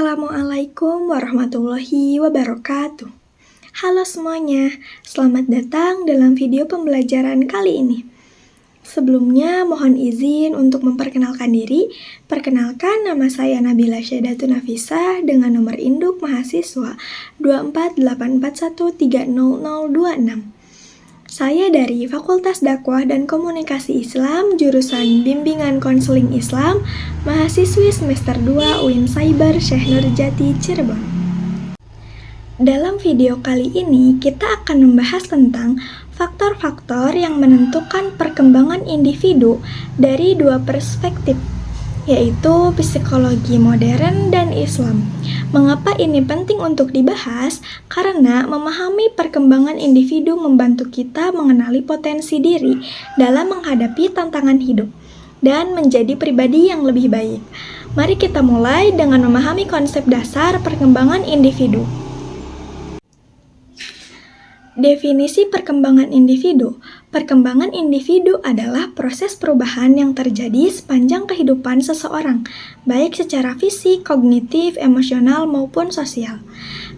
Assalamualaikum warahmatullahi wabarakatuh. Halo semuanya, selamat datang dalam video pembelajaran kali ini. Sebelumnya mohon izin untuk memperkenalkan diri. Perkenalkan, nama saya Nabila Syahdatun Nafisah dengan nomor induk mahasiswa 24841300026. Saya dari Fakultas Dakwah dan Komunikasi Islam, jurusan Bimbingan Konseling Islam, mahasiswi semester 2 UIN Cyber Syekh Nurjati Cirebon. Dalam video kali ini, kita akan membahas tentang faktor-faktor yang menentukan perkembangan individu dari dua perspektif, yaitu psikologi modern dan Islam. Mengapa ini penting untuk dibahas? Karena memahami perkembangan individu membantu kita mengenali potensi diri dalam menghadapi tantangan hidup dan menjadi pribadi yang lebih baik. Mari kita mulai dengan memahami konsep dasar perkembangan individu. Definisi perkembangan individu. Perkembangan individu adalah proses perubahan yang terjadi sepanjang kehidupan seseorang, baik secara fisik, kognitif, emosional, maupun sosial.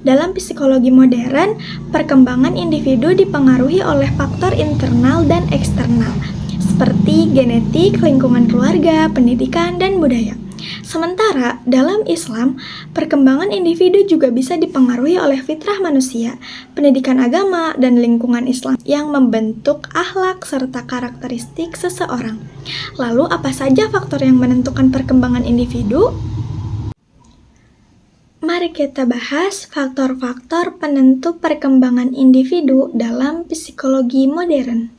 Dalam psikologi modern, perkembangan individu dipengaruhi oleh faktor internal dan eksternal, seperti genetik, lingkungan keluarga, pendidikan, dan budaya. Sementara dalam Islam, perkembangan individu juga bisa dipengaruhi oleh fitrah manusia, pendidikan agama, dan lingkungan Islam yang membentuk akhlak serta karakteristik seseorang. Lalu apa saja faktor yang menentukan perkembangan individu? Mari kita bahas faktor-faktor penentu perkembangan individu dalam psikologi modern.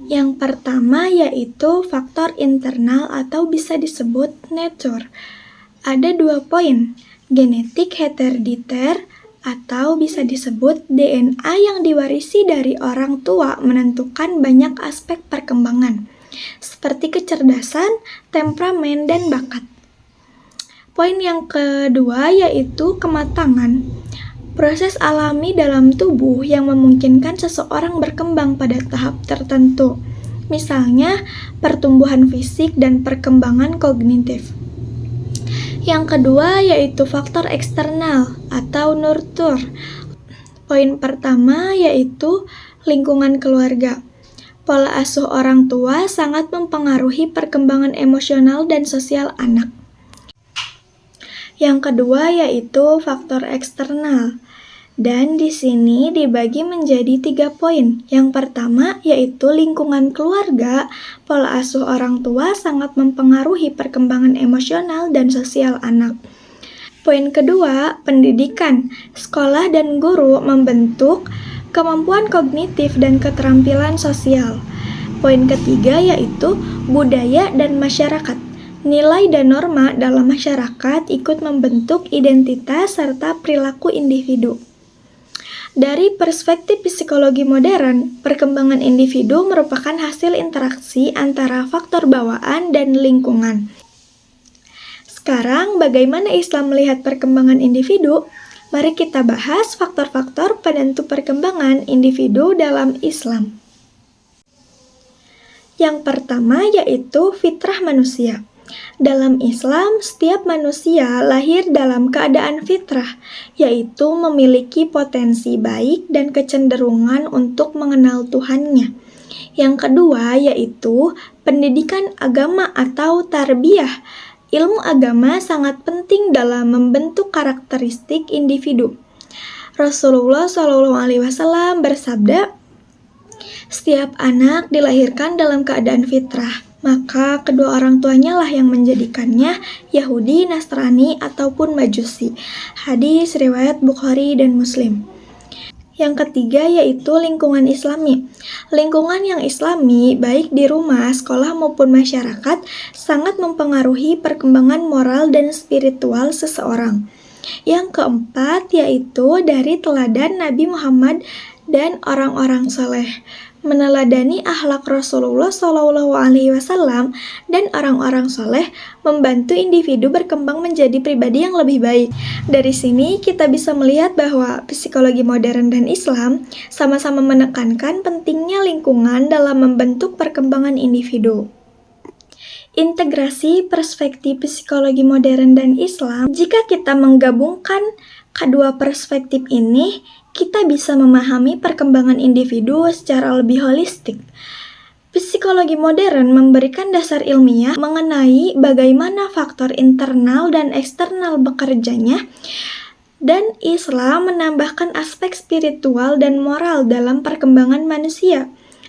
Yang pertama yaitu faktor internal atau bisa disebut nature. Ada 2 poin, genetik herediter atau bisa disebut DNA yang diwarisi dari orang tua menentukan banyak aspek perkembangan, seperti kecerdasan, temperamen, dan bakat. Poin yang kedua yaitu kematangan. Proses alami dalam tubuh yang memungkinkan seseorang berkembang pada tahap tertentu, misalnya pertumbuhan fisik dan perkembangan kognitif. Yang kedua yaitu faktor eksternal atau nurture. Poin pertama yaitu lingkungan keluarga. Pola asuh orang tua sangat mempengaruhi perkembangan emosional dan sosial anak. Yang kedua yaitu faktor eksternal. Dan di sini dibagi menjadi 3 poin. Yang pertama yaitu lingkungan keluarga. Pola asuh orang tua sangat mempengaruhi perkembangan emosional dan sosial anak. Poin kedua, pendidikan. Sekolah dan guru membentuk kemampuan kognitif dan keterampilan sosial. Poin ketiga yaitu budaya dan masyarakat. Nilai dan norma dalam masyarakat ikut membentuk identitas serta perilaku individu. Dari perspektif psikologi modern, perkembangan individu merupakan hasil interaksi antara faktor bawaan dan lingkungan. Sekarang, bagaimana Islam melihat perkembangan individu? Mari kita bahas faktor-faktor penentu perkembangan individu dalam Islam. Yang pertama yaitu fitrah manusia. Dalam Islam, setiap manusia lahir dalam keadaan fitrah, yaitu memiliki potensi baik dan kecenderungan untuk mengenal Tuhannya. Yang kedua yaitu pendidikan agama atau tarbiyah. Ilmu agama sangat penting dalam membentuk karakteristik individu. Rasulullah SAW bersabda, "Setiap anak dilahirkan dalam keadaan fitrah, maka kedua orang tuanya lah yang menjadikannya Yahudi, Nasrani, ataupun Majusi." Hadis riwayat Bukhari dan Muslim. Yang ketiga yaitu lingkungan Islami. Lingkungan yang Islami, baik di rumah, sekolah, maupun masyarakat, sangat mempengaruhi perkembangan moral dan spiritual seseorang. Yang keempat yaitu dari teladan Nabi Muhammad dan orang-orang soleh. Meneladani akhlak Rasulullah SAW dan orang-orang soleh membantu individu berkembang menjadi pribadi yang lebih baik. Dari sini kita bisa melihat bahwa psikologi modern dan Islam sama-sama menekankan pentingnya lingkungan dalam membentuk perkembangan individu. integrasi perspektif psikologi modern dan Islam. Jika kita menggabungkan kedua perspektif ini, kita bisa memahami perkembangan individu secara lebih holistik. Psikologi modern memberikan dasar ilmiah mengenai bagaimana faktor internal dan eksternal bekerjanya, dan Islam menambahkan aspek spiritual dan moral dalam perkembangan manusia.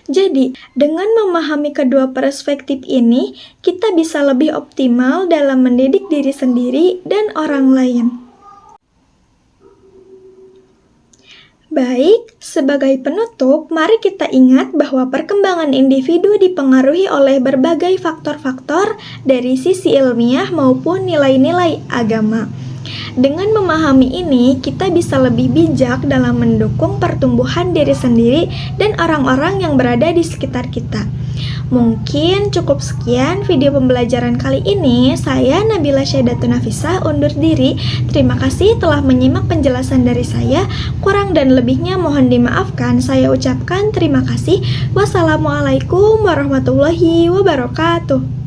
Jadi, dengan memahami kedua perspektif ini, kita bisa lebih optimal dalam mendidik diri sendiri dan orang lain. Baik, sebagai penutup, mari kita ingat bahwa perkembangan individu dipengaruhi oleh berbagai faktor-faktor dari sisi ilmiah maupun nilai-nilai agama. Dengan memahami ini, kita bisa lebih bijak dalam mendukung pertumbuhan diri sendiri dan orang-orang yang berada di sekitar kita. Mungkin cukup sekian video pembelajaran kali ini. Saya Nabila Syaidatun Nafisah undur diri. Terima kasih telah menyimak penjelasan dari saya. Kurang dan lebihnya mohon dimaafkan. Saya ucapkan terima kasih. Wassalamualaikum warahmatullahi wabarakatuh.